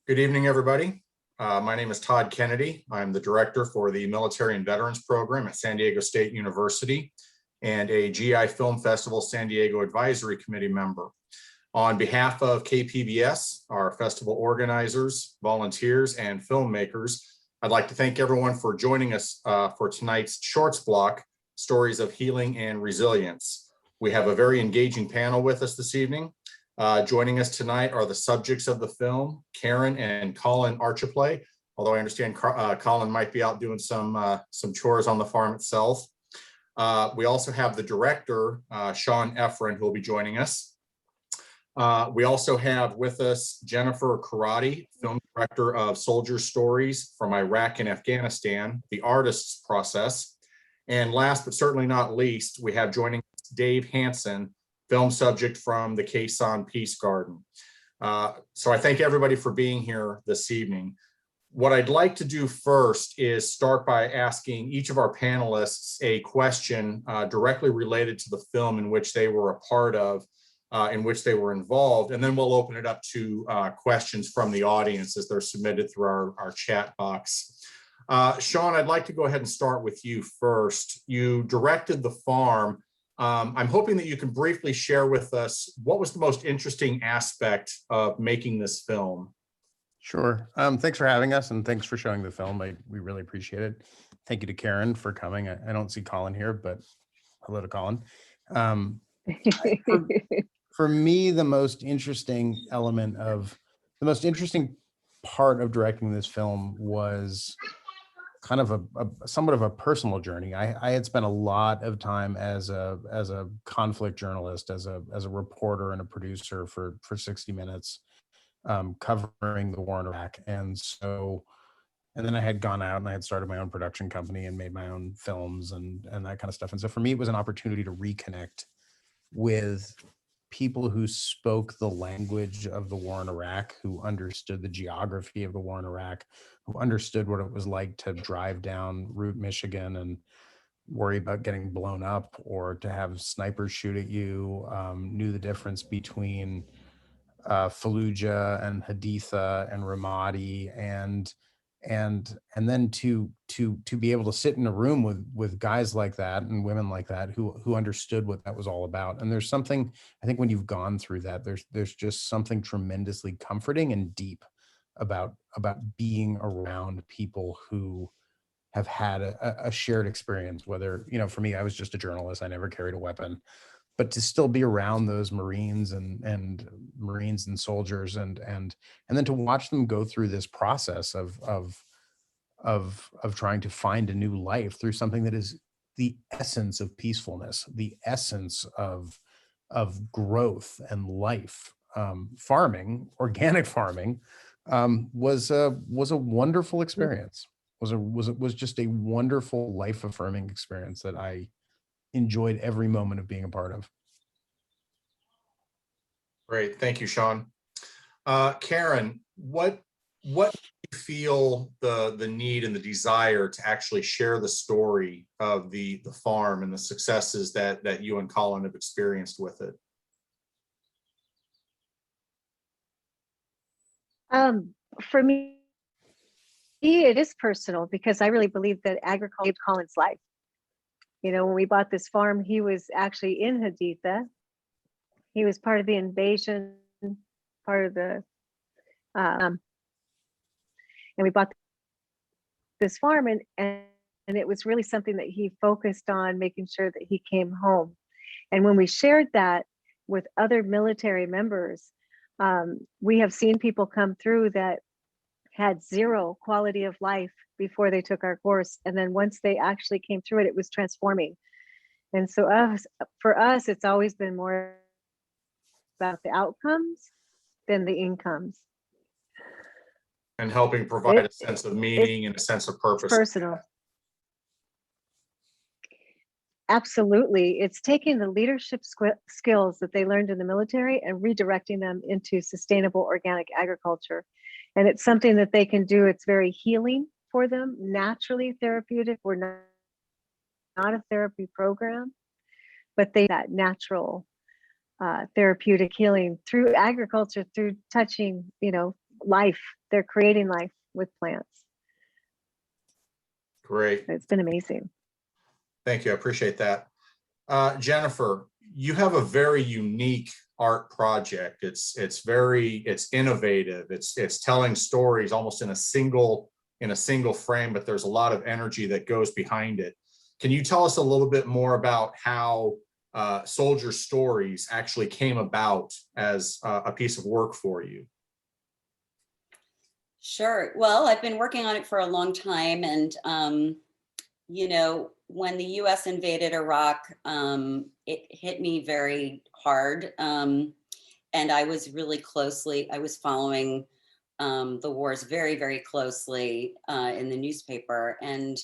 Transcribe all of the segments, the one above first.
Good evening, everybody. My name is Todd Kennedy. I'm the director for the Military and Veterans Program at San Diego State University and a GI Film Festival San Diego Advisory Committee member. On behalf of KPBS, our festival organizers, volunteers, and filmmakers, I'd like to thank everyone for joining us for tonight's Shorts Block, Stories of Healing and Resilience. We have a very engaging panel with us this evening. Joining us tonight are the subjects of the film, Karen and Colin Archipley, although I understand Colin might be out doing some chores on the farm itself. We also have the director, Shawn Efran, who will be joining us. We also have with us Jennifer Karady, film director of Soldier Stories from Iraq and Afghanistan, The Artist's Process. And last but certainly not least, we have joining us Dave Hanson, film subject from the Kasan Peace Garden. So I thank everybody for being here this evening. What I'd like to do first is start by asking each of our panelists a question directly related to the film in which they were a part of, in which they were involved, and then we'll open it up to questions from the audience as they're submitted through our chat box. Shawn, I'd like to go ahead and start with you first. You directed The Farm. I'm hoping that you can briefly share with us what was the most interesting aspect of making this film. Sure. Thanks for having us, and thanks for showing the film. We really appreciate it. Thank you to Karen for coming. I don't see Colin here, but hello to Colin. For me, the most interesting part of directing this film was kind of a somewhat of a personal journey. I had spent a lot of time as a conflict journalist, as a reporter and a producer for 60 Minutes, covering the war in Iraq. And then I had gone out and I had started my own production company and made my own films and that kind of stuff. And so for me, it was an opportunity to reconnect with people who spoke the language of the war in Iraq, who understood the geography of the war in Iraq, who understood what it was like to drive down Route Michigan and worry about getting blown up or to have snipers shoot at you, knew the difference between Fallujah and Haditha and Ramadi, and then to be able to sit in a room with guys like that and women like that who understood what that was all about. And there's something, I think, when you've gone through that, there's just something tremendously comforting and deep about being around people who have had a shared experience. Whether, for me, I was just a journalist, I never carried a weapon, but to still be around those Marines and soldiers and then to watch them go through this process of trying to find a new life through something that is the essence of peacefulness, the essence of growth and life. Farming, organic farming, was a wonderful experience. Was just a wonderful, life affirming experience that I enjoyed every moment of being a part of. Great, thank you, Shawn. Karen, what do you feel the need and the desire to actually share the story of the farm and the successes that you and Colin have experienced with it? For me, it is personal because I really believe that agriculture saved Colin's life. When we bought this farm, he was actually in Haditha. He was part of the invasion, part of the, and we bought this farm, and it was really something that he focused on, making sure that he came home. And when we shared that with other military members, we have seen people come through that had zero quality of life before they took our course. And then once they actually came through it, it was transforming. And so for us, it's always been more about the outcomes than the incomes. And helping provide a sense of meaning and a sense of purpose. Personal. Absolutely. It's taking the leadership skills that they learned in the military and redirecting them into sustainable organic agriculture. And it's something that they can do. It's very healing for them, naturally therapeutic. We're not a therapy program, but they that natural therapeutic healing through agriculture, through touching, life. They're creating life with plants. Great. It's been amazing. Thank you. I appreciate that. Jennifer, you have a very unique art project. It's innovative. It's telling stories almost in a single frame, but there's a lot of energy that goes behind it. Can you tell us a little bit more about how Soldier Stories actually came about as a piece of work for you? Sure. Well, I've been working on it for a long time, and you know, when the U.S. invaded Iraq, it hit me very hard, and I was following the wars very, very closely in the newspaper, and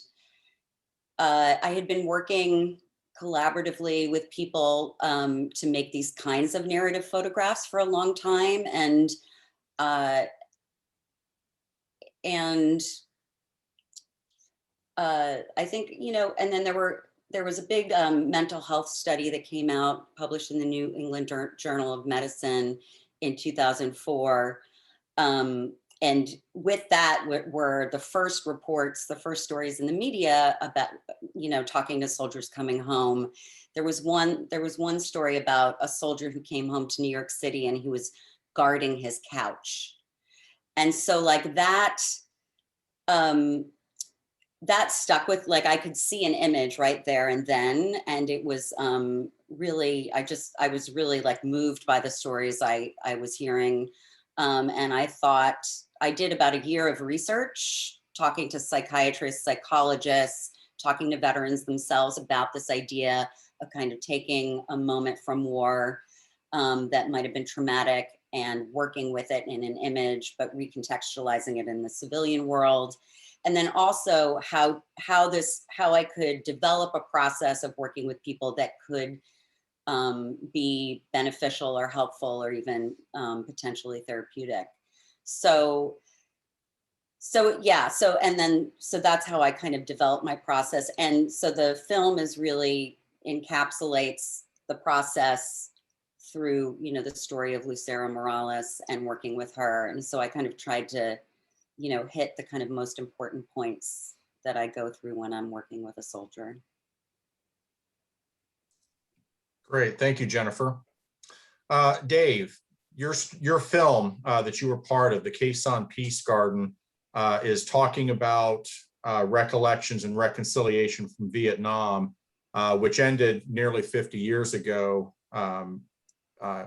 I had been working collaboratively with people to make these kinds of narrative photographs for a long time, and I think, you know, and then there was a big mental health study that came out, published in the New England Journal of Medicine in 2004. And with that were the first reports, the first stories in the media about, you know, talking to soldiers coming home. There was one story about a soldier who came home to New York City and he was guarding his couch. And so like that stuck with, like, I could see an image right there and then, and it was really, I was really like moved by the stories I was hearing. And I thought, I did about a year of research, talking to psychiatrists, psychologists, talking to veterans themselves about this idea of kind of taking a moment from war that might have been traumatic and working with it in an image, but recontextualizing it in the civilian world. And then also how I could develop a process of working with people that could be beneficial or helpful or even potentially therapeutic. So that's how I kind of developed my process. And so the film is really encapsulates the process through, you know, the story of Lucero Morales and working with her. And so I kind of tried to, you know, hit the kind of most important points that I go through when I'm working with a soldier. Great, thank you, Jennifer. Dave, your film that you were part of, the Quezon Peace Garden, is talking about recollections and reconciliation from Vietnam, which ended nearly 50 years ago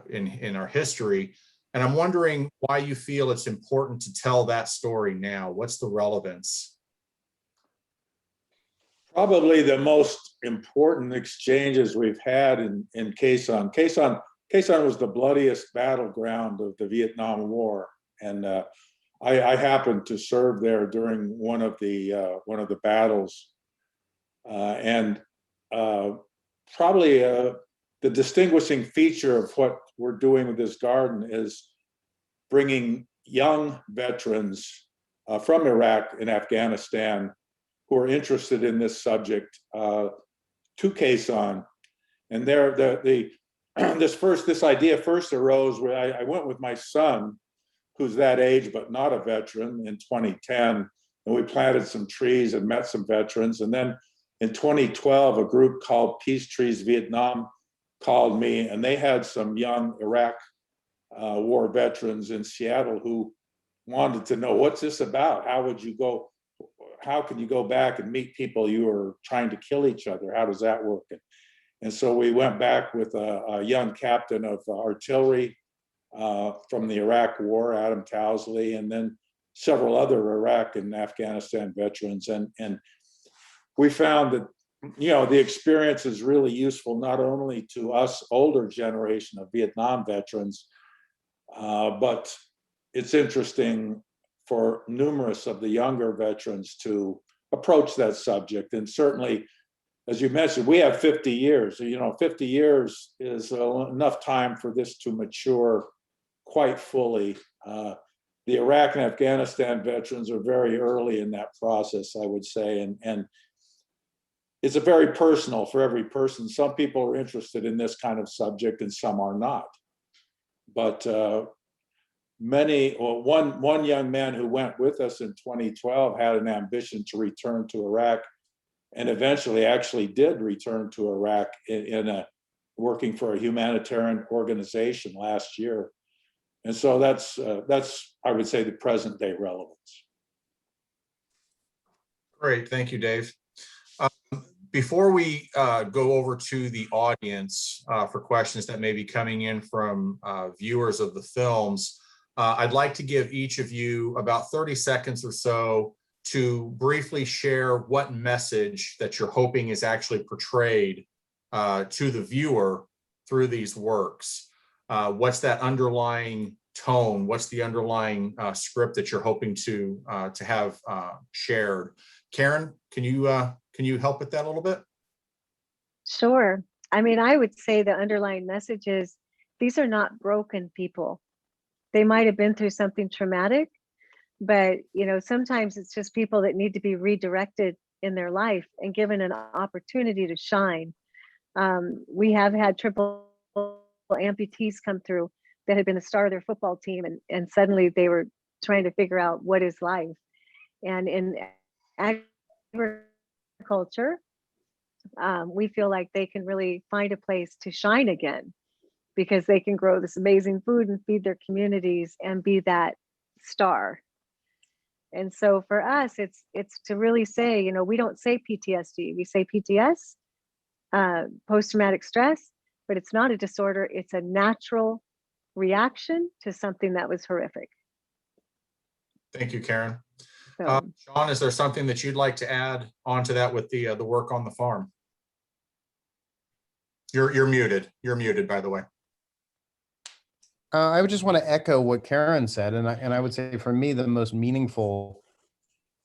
in our history. And I'm wondering why you feel it's important to tell that story now. What's the relevance? Probably the most important exchanges we've had in Quezon. Quezon was the bloodiest battleground of the Vietnam War, and I happened to serve there during one of the battles, and probably the distinguishing feature of what we're doing with this garden is bringing young veterans from Iraq and Afghanistan who are interested in this subject to Quezon. And this idea first arose where I went with my son, who's that age but not a veteran, in 2010, and we planted some trees and met some veterans. And then in 2012, a group called Peace Trees Vietnam called me, and they had some young Iraq war veterans in Seattle who wanted to know, what's this about? How can you go back and meet people you are trying to kill each other? How does that work? And so we went back with a young captain of artillery from the Iraq War, Adam Towsley, and then several other Iraq and Afghanistan veterans. And we found that, you know, the experience is really useful not only to us older generation of Vietnam veterans, but it's interesting for numerous of the younger veterans to approach that subject. And certainly, as you mentioned, we have 50 years. You know, 50 years is enough time for this to mature quite fully. The Iraq and Afghanistan veterans are very early in that process, I would say, and it's a very personal for every person. Some people are interested in this kind of subject and some are not. But one young man who went with us in 2012 had an ambition to return to Iraq, and eventually actually did return to Iraq working for a humanitarian organization last year. And so that's I would say the present day relevance. Great, thank you, Dave. Before we go over to the audience for questions that may be coming in from viewers of the films, I'd like to give each of you about 30 seconds or so to briefly share what message that you're hoping is actually portrayed to the viewer through these works. What's that underlying tone? What's the underlying script that you're hoping to have shared? Karen, can you help with that a little bit? Sure. I mean, I would say the underlying message is these are not broken people. They might have been through something traumatic, but sometimes it's just people that need to be redirected in their life and given an opportunity to shine. We have had triple amputees come through that had been the star of their football team, and suddenly they were trying to figure out what is life. And in agriculture, we feel like they can really find a place to shine again, because they can grow this amazing food and feed their communities and be that star. And so for us, it's to really say, we don't say PTSD, we say PTS, post-traumatic stress, but it's not a disorder, it's a natural reaction to something that was horrific. Thank you, Karen. So, Shawn, is there something that you'd like to add onto that with the work on the farm? You're muted. You're muted, by the way. I would just want to echo what Karen said, and I would say for me the most meaningful,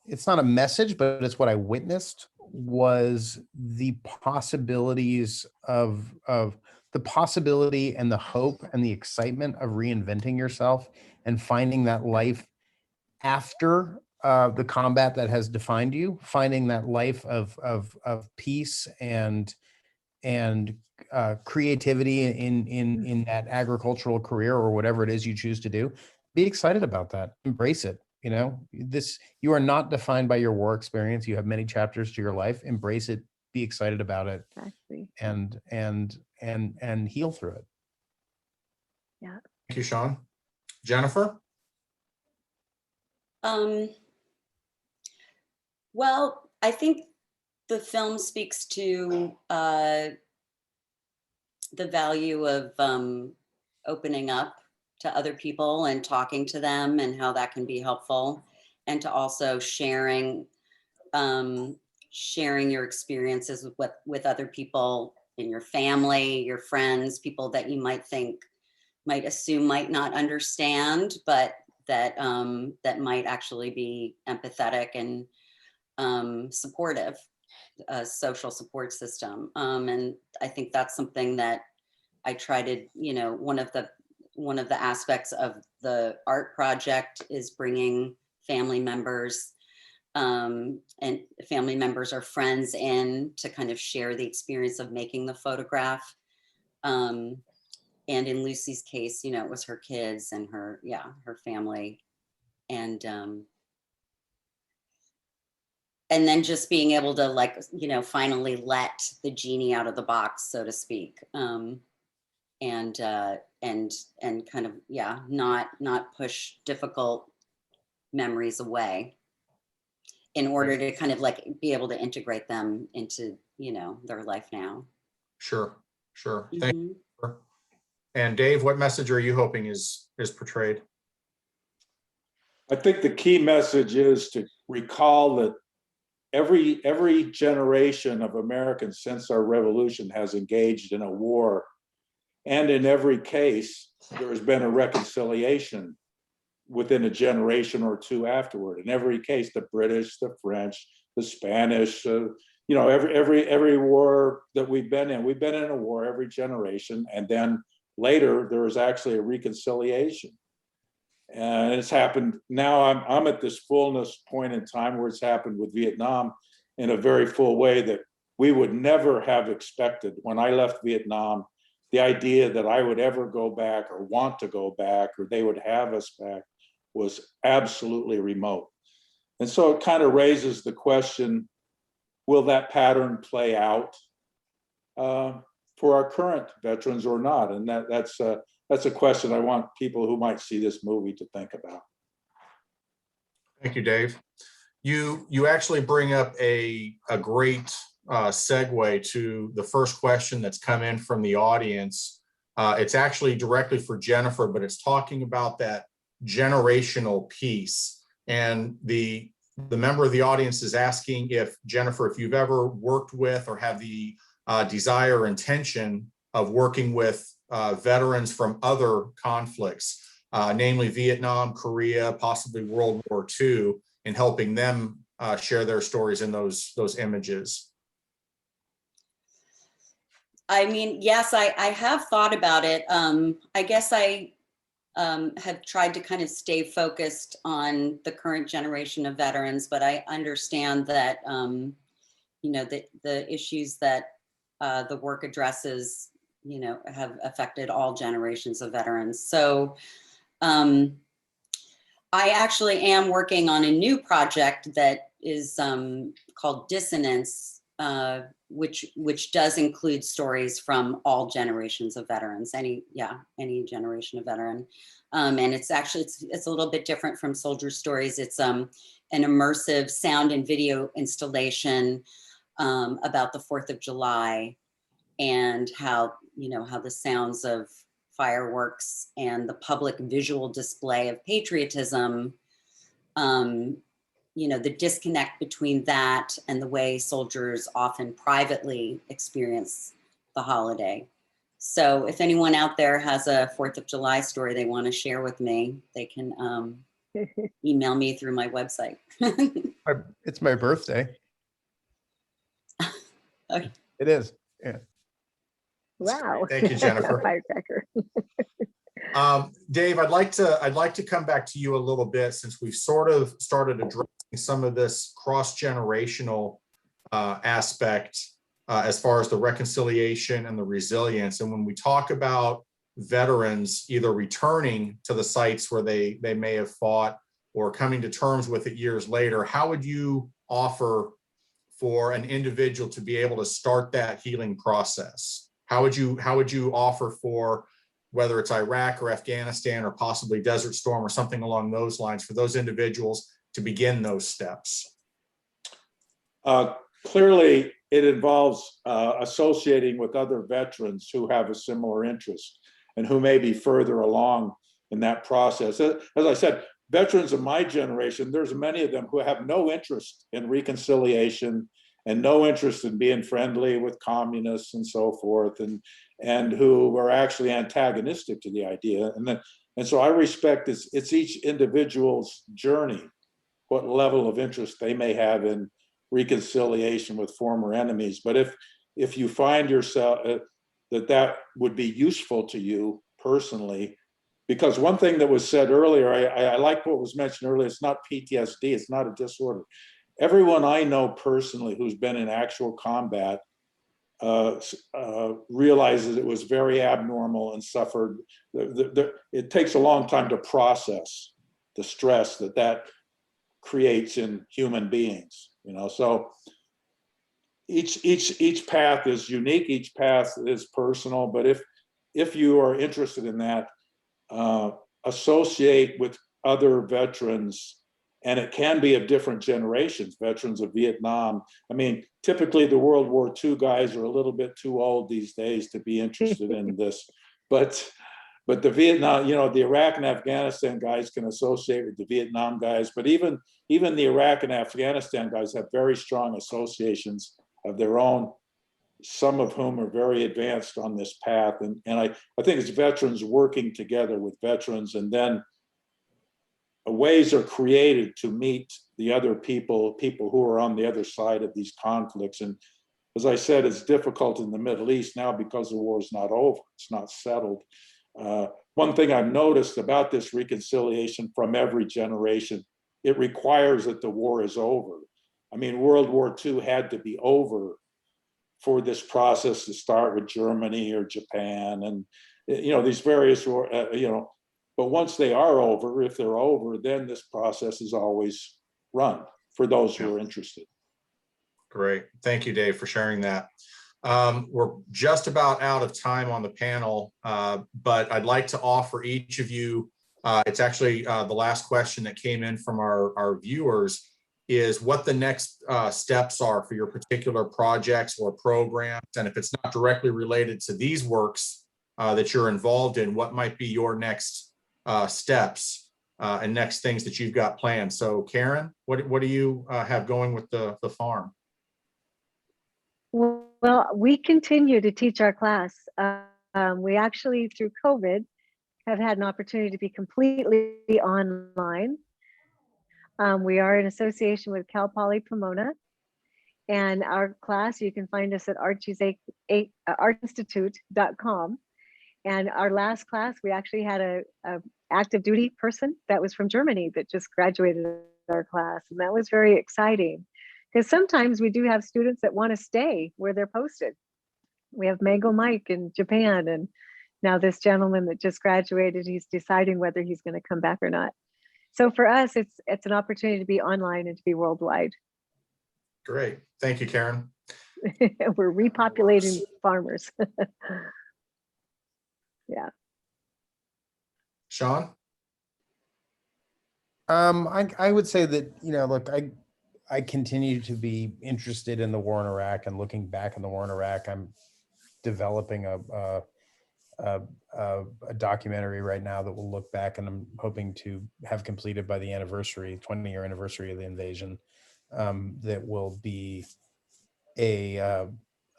it's not a message, but it's what I witnessed, was the possibilities of the possibility and the hope and the excitement of reinventing yourself and finding that life after the combat that has defined you, finding that life of peace and creativity in that agricultural career or whatever it is you choose to do. Be excited about that. Embrace it. You are not defined by your war experience. You have many chapters to your life. Embrace it. Be excited about it. exactly. And heal through it. Yeah. Thank you, Shawn. Jennifer? Well, I think the film speaks to the value of opening up to other people and talking to them, and how that can be helpful, and to also sharing your experiences with other people in your family, your friends, people that you might assume might not understand, but that might actually be empathetic and supportive, a social support system. And I think that's something that I try to, one of the aspects of the art project is bringing family members and family members or friends in to kind of share the experience of making the photograph. And in Lucy's case, it was her kids and her family. And then just being able to finally let the genie out of the box, so to speak. And kind of, not push difficult memories away in order to kind of be able to integrate them into, their life now. Sure. Thank you. And Dave, what message are you hoping is portrayed? I think the key message is to recall that every generation of Americans since our revolution has engaged in a war. And in every case, there has been a reconciliation within a generation or two afterward. In every case, the British, the French, the Spanish, every war that we've been in a war every generation. And then later, there was actually a reconciliation. And it's happened now. I'm at this fullness point in time where it's happened with Vietnam in a very full way that we would never have expected. When I left Vietnam the idea that I would ever go back or want to go back or they would have us back was absolutely remote. And so it kind of raises the question, will that pattern play out for our current veterans or not? And that's a question I want people who might see this movie to think about. Thank you, Dave. You actually bring up a great segue to the first question that's come in from the audience. It's actually directly for Jennifer, but it's talking about that generational piece. And the member of the audience is asking if, Jennifer, if you've ever worked with or have the desire or intention of working with veterans from other conflicts, namely Vietnam, Korea, possibly World War II, and helping them share their stories in those images. I mean, yes, I have thought about it. I guess I have tried to kind of stay focused on the current generation of veterans, but I understand that, you know, the issues that the work addresses, you know, have affected all generations of veterans. So I actually am working on a new project that is called Dissonance, which does include stories from all generations of veterans, any generation of veteran. And it's actually, it's a little bit different from soldier stories. It's an immersive sound and video installation about the 4th of July and how, you know, how the sounds of fireworks and the public visual display of patriotism, you know, the disconnect between that and the way soldiers often privately experience the holiday. So if anyone out there has a 4th of July story they want to share with me, they can email me through my website. It's my birthday. Okay. It is. Yeah. Wow. Thank you, Jennifer. Firecracker. Dave, I'd like to come back to you a little bit, since we've sort of started addressing some of this cross-generational aspect as far as the reconciliation and the resilience. And when we talk about veterans either returning to the sites where they may have fought or coming to terms with it years later, how would you offer for an individual to be able to start that healing process? How would you offer for, whether it's Iraq or Afghanistan or possibly Desert Storm or something along those lines, for those individuals to begin those steps? Clearly, it involves associating with other veterans who have a similar interest and who may be further along in that process. As I said, veterans of my generation, there's many of them who have no interest in reconciliation and no interest in being friendly with communists and so forth, and who are actually antagonistic to the idea. And so I respect it's each individual's journey, what level of interest they may have in reconciliation with former enemies. But if you find yourself that would be useful to you personally, because one thing that was said earlier, I like what was mentioned earlier, it's not PTSD, it's not a disorder. Everyone I know personally who's been in actual combat realizes it was very abnormal and suffered. It takes a long time to process the stress that creates in human beings, you know. So each path is unique, each path is personal. But if you are interested in that, associate with other veterans. And it can be of different generations, veterans of Vietnam. I mean, typically the World War II guys are a little bit too old these days to be interested in this. But the Vietnam, you know, the Iraq and Afghanistan guys can associate with the Vietnam guys. But even the Iraq and Afghanistan guys have very strong associations of their own, some of whom are very advanced on this path. And I think it's veterans working together with veterans, and then ways are created to meet the other people who are on the other side of these conflicts. And as I said, it's difficult in the Middle East now because the war is not over, it's not settled. One thing I've noticed about this reconciliation from every generation, it requires that the war is over. I mean, World War II had to be over for this process to start with Germany or Japan, and these various but once they are over, if they're over, then this process is always run for those who are interested. Great. Thank you, Dave, for sharing that. We're just about out of time on the panel, but I'd like to offer each of you, it's actually the last question that came in from our viewers, is what the next steps are for your particular projects or programs. And if it's not directly related to these works that you're involved in, what might be your next steps and next things that you've got planned. So Karen, what do you have going with the farm? Well, we continue to teach our class. We actually, through COVID, have had an opportunity to be completely online. We are in association with Cal Poly Pomona, and our class, you can find us at artinstitute.com. And our last class, we actually had a active duty person that was from Germany that just graduated our class, and that was very exciting. Because sometimes we do have students that want to stay where they're posted. We have Mango Mike in Japan, and now this gentleman that just graduated, he's deciding whether he's going to come back or not. So for us, it's an opportunity to be online and to be worldwide. Great. Thank you, Karen. We're repopulating farmers. Yeah. Shawn? I would say that, look, I continue to be interested in the war in Iraq and looking back on the war in Iraq. I'm developing a documentary right now that will look back, and I'm hoping to have completed by the 20-year anniversary of the invasion. That will be a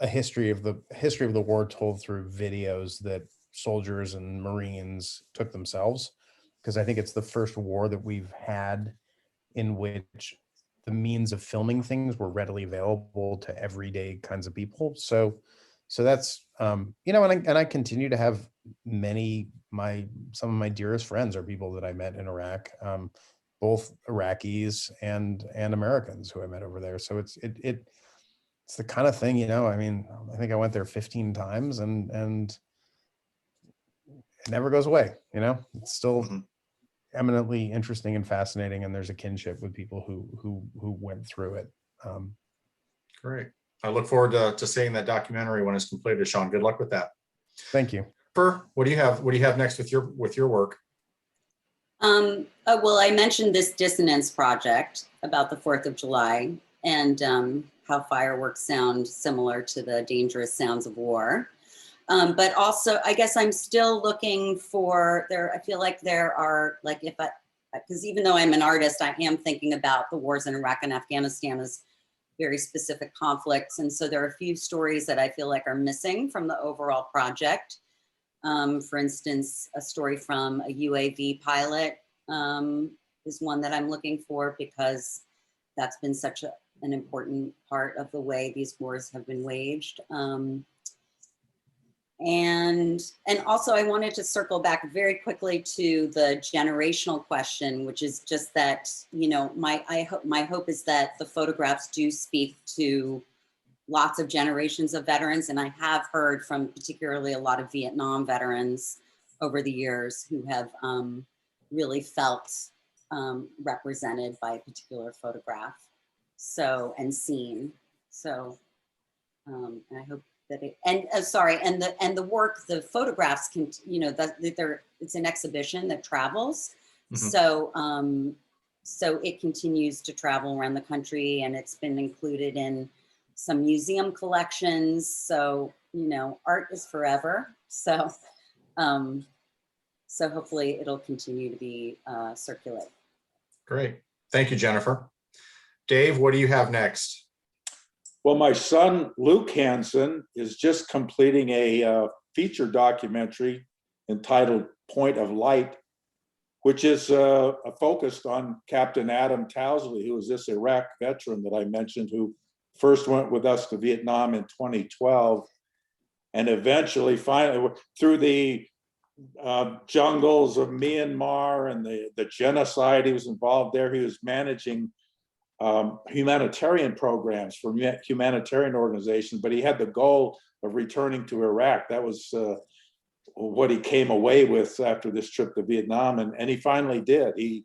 history of the war told through videos that soldiers and Marines took themselves, because I think it's the first war that we've had in which the means of filming things were readily available to everyday kinds of people. So that's and I continue to have some of my dearest friends are people that I met in Iraq, both Iraqis and Americans who I met over there. So it's the kind of thing, I think I went there 15 times and it never goes away. It's still eminently interesting and fascinating, and there's a kinship with people who went through it. Great. I look forward to seeing that documentary when it's completed, Shawn. Good luck with that. Thank you. What do you have next with your work? Well, I mentioned this Dissonance project about the 4th of July and how fireworks sound similar to the dangerous sounds of war. But also, I guess I'm still looking for I feel like there are, because even though I'm an artist, I am thinking about the wars in Iraq and Afghanistan as very specific conflicts. And so there are a few stories that I feel like are missing from the overall project. For instance, a story from a UAV pilot is one that I'm looking for, because that's been such an important part of the way these wars have been waged. And also I wanted to circle back very quickly to the generational question, which is just that, my hope is that the photographs do speak to lots of generations of veterans. And I have heard from particularly a lot of Vietnam veterans over the years who have really felt represented by a particular photograph. And seen. So, and I hope that the work, the photographs can, it's an exhibition that travels. Mm-hmm. So it continues to travel around the country, and it's been included in some museum collections. So, art is forever. So hopefully it'll continue to be circulate. Great. Thank you, Jennifer. Dave, what do you have next? Well, my son, Luke Hanson, is just completing a feature documentary entitled Point of Light, which is focused on Captain Adam Towsley, who was this Iraq veteran that I mentioned, who first went with us to Vietnam in 2012, and eventually, finally, through the jungles of Myanmar and the genocide he was involved there, he was managing humanitarian programs for humanitarian organizations, but he had the goal of returning to Iraq. That was what he came away with after this trip to Vietnam, and he finally did. He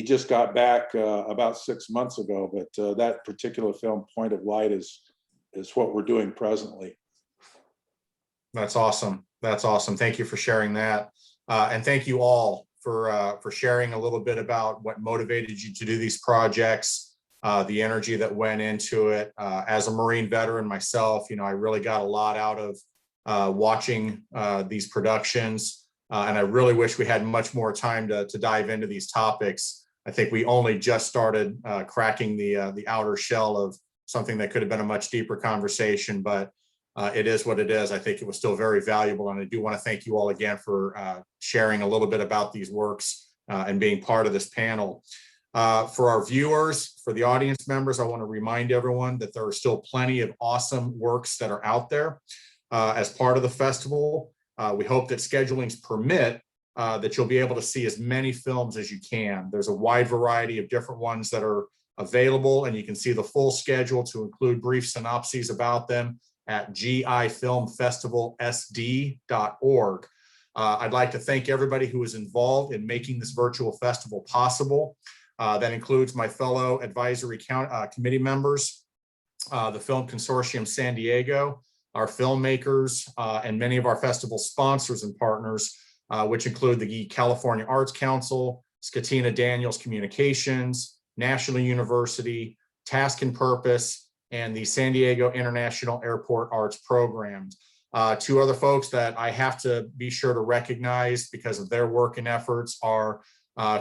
just got back about 6 months ago, but that particular film, Point of Light, is what we're doing presently. That's awesome. That's awesome. Thank you for sharing that. And thank you all for sharing a little bit about what motivated you to do these projects, the energy that went into it. As a Marine veteran myself, I really got a lot out of watching these productions. And I really wish we had much more time to dive into these topics. I think we only just started cracking the outer shell of something that could have been a much deeper conversation, but it is what it is. I think it was still very valuable. And I do want to thank you all again for sharing a little bit about these works and being part of this panel. For our viewers, for the audience members, I want to remind everyone that there are still plenty of awesome works that are out there as part of the festival. We hope that schedulings permit that you'll be able to see as many films as you can. There's a wide variety of different ones that are available, and you can see the full schedule to include brief synopses about them at gifilmfestivalsd.org. I'd like to thank everybody who was involved in making this virtual festival possible. That includes my fellow advisory committee members, the Film Consortium San Diego, our filmmakers, and many of our festival sponsors and partners, which include the California Arts Council, Scatina Daniels Communications, National University, Task and Purpose, and the San Diego International Airport Arts Program. Two other folks that I have to be sure to recognize because of their work and efforts are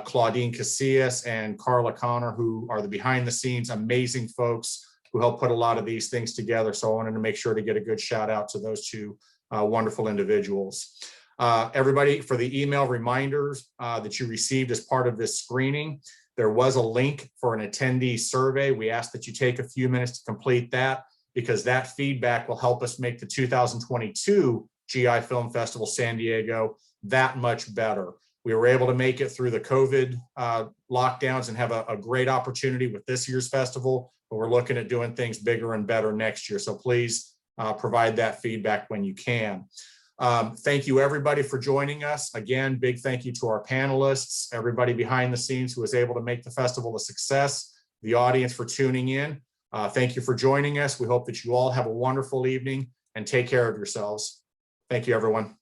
Claudine Casillas and Carla Connor, who are the behind the scenes amazing folks who help put a lot of these things together. So I wanted to make sure to get a good shout out to those two wonderful individuals. Everybody, for the email reminders that you received as part of this screening, there was a link for an attendee survey. We ask that you take a few minutes to complete that because that feedback will help us make the 2022 GI Film Festival San Diego that much better. We were able to make it through the COVID lockdowns and have a great opportunity with this year's festival, but we're looking at doing things bigger and better next year. So please provide that feedback when you can. Thank you everybody for joining us. Again, big thank you to our panelists, everybody behind the scenes who was able to make the festival a success, the audience for tuning in. Thank you for joining us. We hope that you all have a wonderful evening and take care of yourselves. Thank you, everyone.